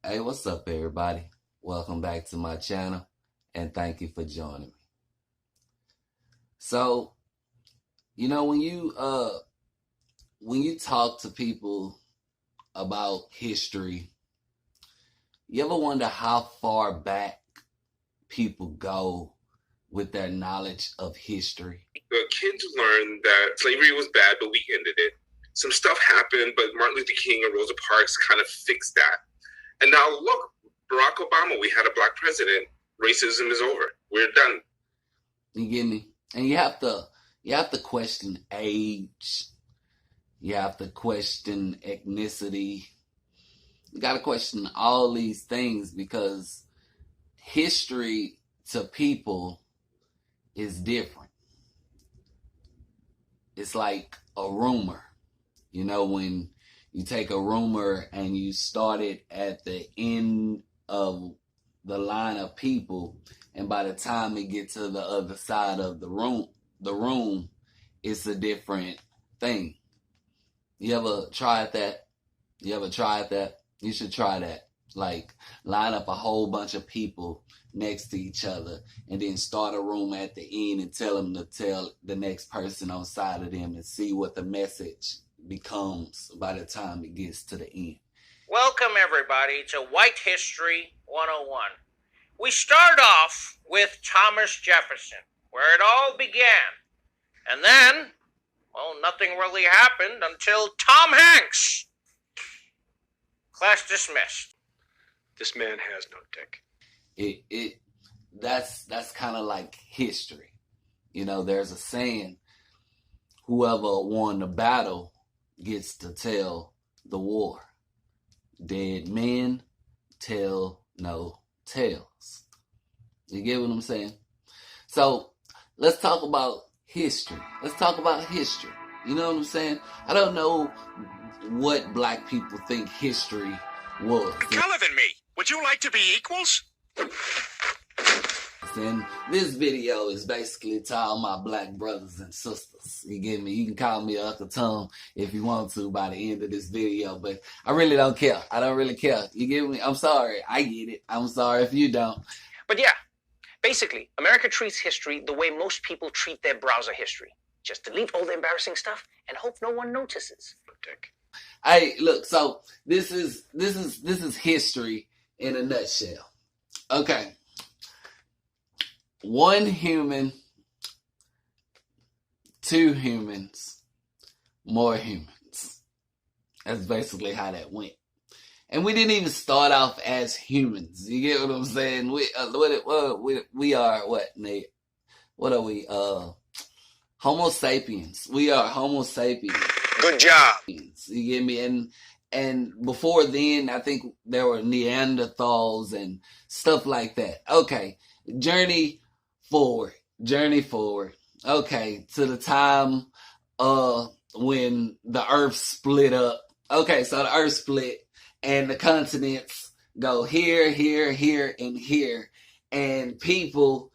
Hey, what's up, everybody? Welcome back to my channel, and thank you for joining me. So, when you talk to people about history, you ever wonder how far back people go with their knowledge of history? The kids learned that slavery was bad, but we ended it. Some stuff happened, but Martin Luther King and Rosa Parks kind of fixed that. And now look, Barack Obama, we had a black president. Racism is over. We're done. You get me? And you have to question age. You have to question ethnicity. You got to question all these things because history to people is different. It's like a rumor. When you take a rumor and you start it at the end of the line of people, and by the time it gets to the other side of the room, it's a different thing. You ever tried that? You should try that. Like, line up a whole bunch of people next to each other and then start a room at the end and tell them to tell the next person on side of them and see what the message becomes by the time it gets to the end. Welcome, everybody, to White History 101. We start off with Thomas Jefferson, where it all began. And then, nothing really happened until Tom Hanks. Class dismissed. This man has no dick. That's kind of like history. There's a saying, whoever won the battle gets to tell the war. Dead men tell no tales. You get what I'm saying? So let's talk about history. You know what I'm saying? I don't know what black people think history was. Color than me. Would you like to be equals? And this video is basically to all my black brothers and sisters. You get me? You can call me Uncle Tom if you want to by the end of this video, but I really don't care. I don't really care. You get me? I'm sorry. I get it. I'm sorry if you don't. But yeah, basically, America treats history the way most people treat their browser history. Just delete all the embarrassing stuff and hope no one notices. Dick. Hey, look, so this is history in a nutshell. Okay. One human, two humans, more humans. That's basically how that went. And we didn't even start off as humans. You get what I'm saying? We are what, Nate? What are we? Homo sapiens. We are Homo sapiens. Good job. You get me? And before then, I think there were Neanderthals and stuff like that. Okay, journey forward. Okay, to the time when the earth split up. Okay, so the earth split and the continents go here, here, and here. And people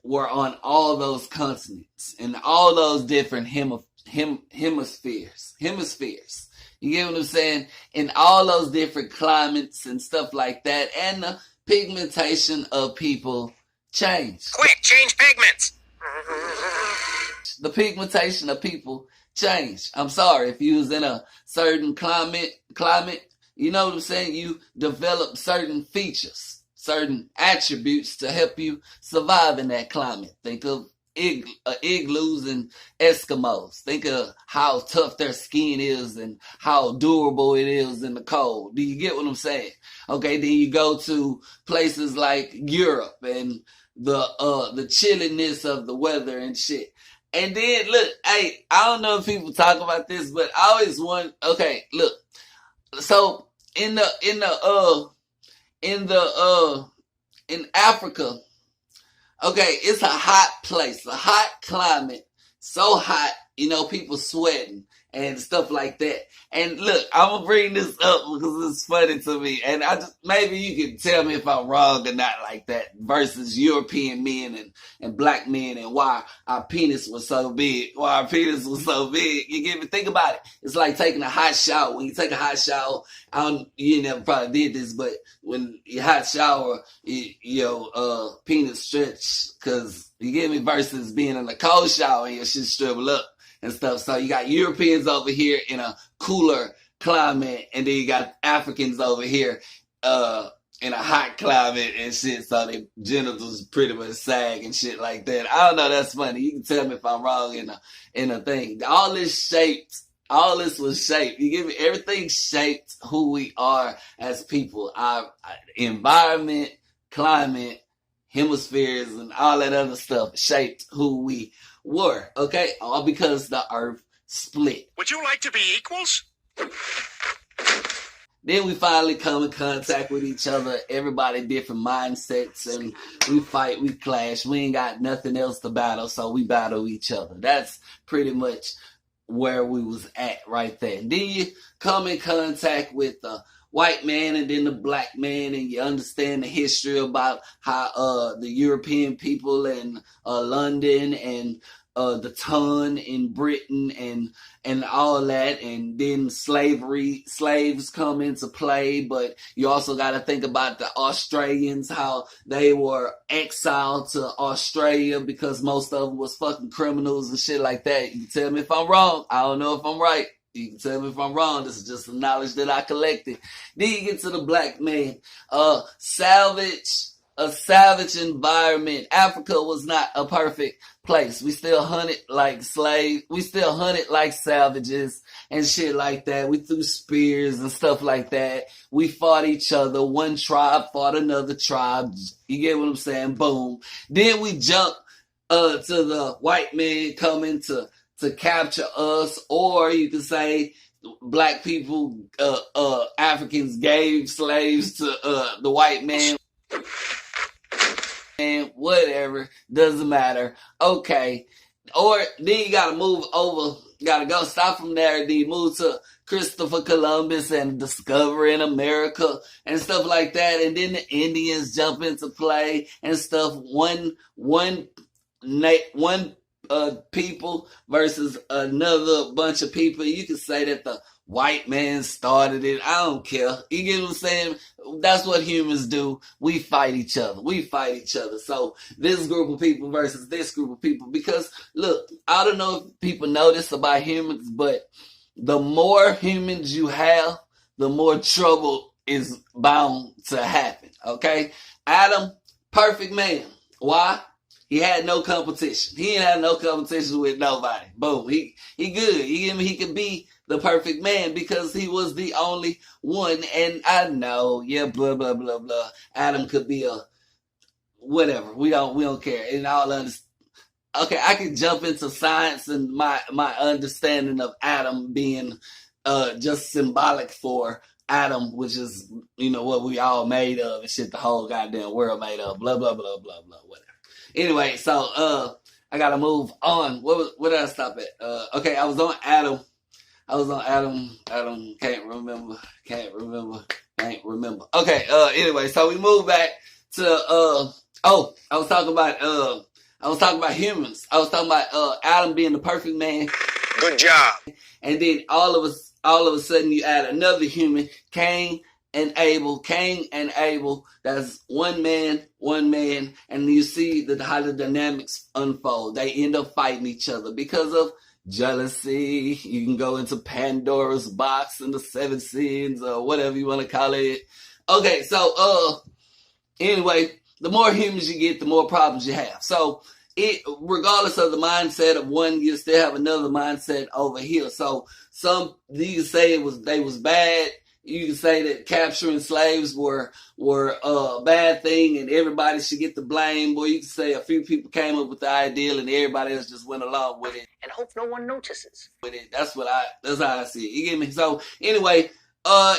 were on all those continents and all those different hemispheres. You get what I'm saying? In all those different climates and stuff like that. And the pigmentation of people changed. Quick, change pigments. The pigmentation of people changed. I'm sorry, if you was in a certain climate, you know what I'm saying? You develop certain features, certain attributes to help you survive in that climate. Think of igloos and Eskimos. Think of how tough their skin is and how durable it is in the cold. Do you get what I'm saying? Okay, then you go to places like Europe and the chilliness of the weather and shit. And then look, hey, I don't know if people talk about this, but I always want. Okay, look. So in Africa, okay, it's a hot place, a hot climate, so hot, people sweating. and stuff like that. And look, I'm gonna bring this up because it's funny to me, and maybe you can tell me if I'm wrong or not like that, versus European men and black men, and why our penis was so big. You get me? Think about it. It's like taking a hot shower. When you take a hot shower, you never probably did this, but when you hot shower, your penis stretch, cause you get me, versus being in a cold shower and your shit shrivel up and stuff. So you got Europeans over here in a cooler climate, and then you got Africans over here in a hot climate and shit, so their genitals pretty much sag and shit like that. I don't know, that's funny. You can tell me if I'm wrong in a thing. All this was shaped. You give me, everything shaped who we are as people. Our environment, climate, hemispheres, and all that other stuff shaped who we were, okay? All because the earth split. Would you like to be equals? Then we finally come in contact with each other. Everybody different mindsets, and we fight, we clash. We ain't got nothing else to battle, so we battle each other. That's pretty much where we was at right there. And then you come in contact with the white man and then the black man, and you understand the history about how the European people in London and the ton in Britain and all that, and then slaves come into play. But you also got to think about the Australians, how they were exiled to Australia because most of them was fucking criminals and shit like that. You can tell me if I'm wrong. I don't know if I'm right. You can tell me if I'm wrong. This is just the knowledge that I collected. Then you get to the black man. A savage environment. Africa was not a perfect place. We still hunted like slaves. We still hunted like savages and shit like that. We threw spears and stuff like that. We fought each other. One tribe fought another tribe. You get what I'm saying? Boom. Then we jump to the white man coming to capture us, or you could say black people, Africans gave slaves to the white man. And whatever, doesn't matter. Okay. Or then you gotta move over, gotta go stop from there, then you move to Christopher Columbus and discovering America and stuff like that. And then the Indians jump into play and stuff. One people versus another bunch of people. You can say that the white man started it. I don't care. You get what I'm saying? That's what humans do. We fight each other. So this group of people versus this group of people. Because look, I don't know if people know this about humans, but the more humans you have, the more trouble is bound to happen. Okay? Adam, perfect man. Why? He had no competition. He ain't had no competition with nobody. Boom. He good. He could be the perfect man because he was the only one. And I know, blah, blah, blah, blah. Adam could be a whatever. We don't care. And all okay, I can jump into science and my understanding of Adam being just symbolic for Adam, which is, what we all made of and shit, the whole goddamn world made of. Blah, blah, blah, blah, blah, whatever. Anyway, so I gotta move on. What did I stop at? Okay, I was on Adam. Adam, can't remember. Okay, anyway, so we moved back to I was talking about humans. I was talking about Adam being the perfect man. Good job. And then all of a sudden you add another human, Cain and Abel, that's one man, and you see how the dynamics unfold. They end up fighting each other because of jealousy. You can go into Pandora's box and the 7 sins or whatever you want to call it. Okay, so anyway, the more humans you get, the more problems you have. So regardless of the mindset of one, you still have another mindset over here. So you can say they was bad. You can say that capturing slaves were a bad thing and everybody should get the blame. Or you can say a few people came up with the ideal and everybody else just went along with it. And hope no one notices. With it. That's how I see it. You get me? So anyway,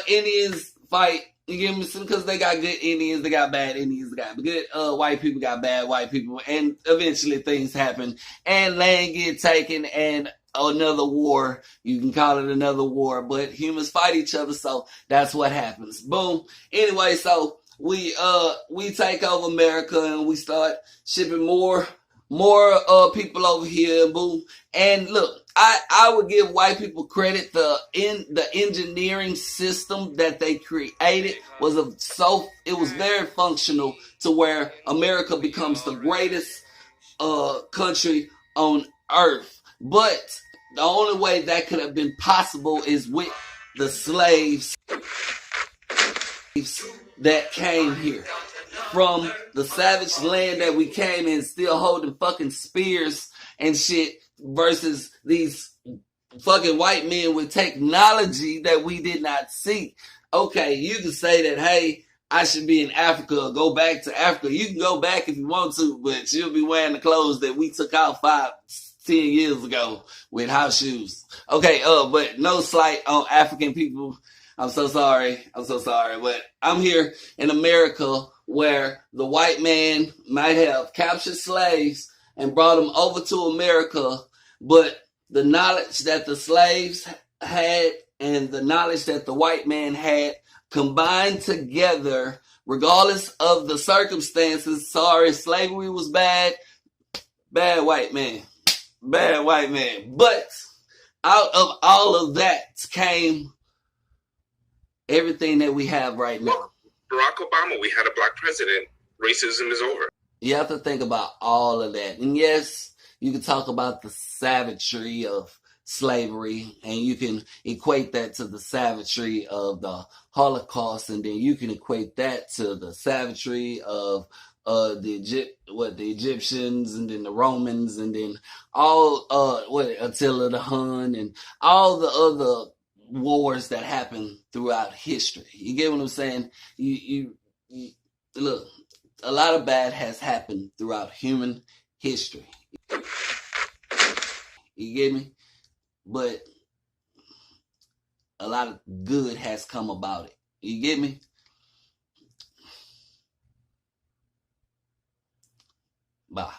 Indians fight. You get me? Because they got good Indians, they got bad Indians, they got good white people, got bad white people, and eventually things happen and land get taken and another war. You can call it another war, but humans fight each other, so that's what happens. Boom. Anyway, so we take over America and we start shipping more people over here. Boom. And look, I would give white people credit. The engineering system that they created was it was very functional to where America becomes the greatest country on earth. But the only way that could have been possible is with the slaves that came here from the savage land that we came in, still holding fucking spears and shit, versus these fucking white men with technology that we did not see. Okay, you can say that, hey, I should be in Africa or go back to Africa. You can go back if you want to, but you'll be wearing the clothes that we took out 5-10 years ago with house shoes. Okay, but no slight on African people. I'm so sorry, but I'm here in America where the white man might have captured slaves and brought them over to America, but the knowledge that the slaves had and the knowledge that the white man had combined together, regardless of the circumstances. Sorry, slavery was bad. Bad white man. But out of all of that came everything that we have right now. Barack Obama, we had a black president. Racism is over. You have to think about all of that. And yes, you can talk about the savagery of slavery, and you can equate that to the savagery of the Holocaust, and then you can equate that to the savagery of the Egyptians, and then the Romans, and then all Attila the Hun, and all the other wars that happen throughout history. You get what I'm saying? You look, a lot of bad has happened throughout human history. You get me? But a lot of good has come about it. You get me? Bye.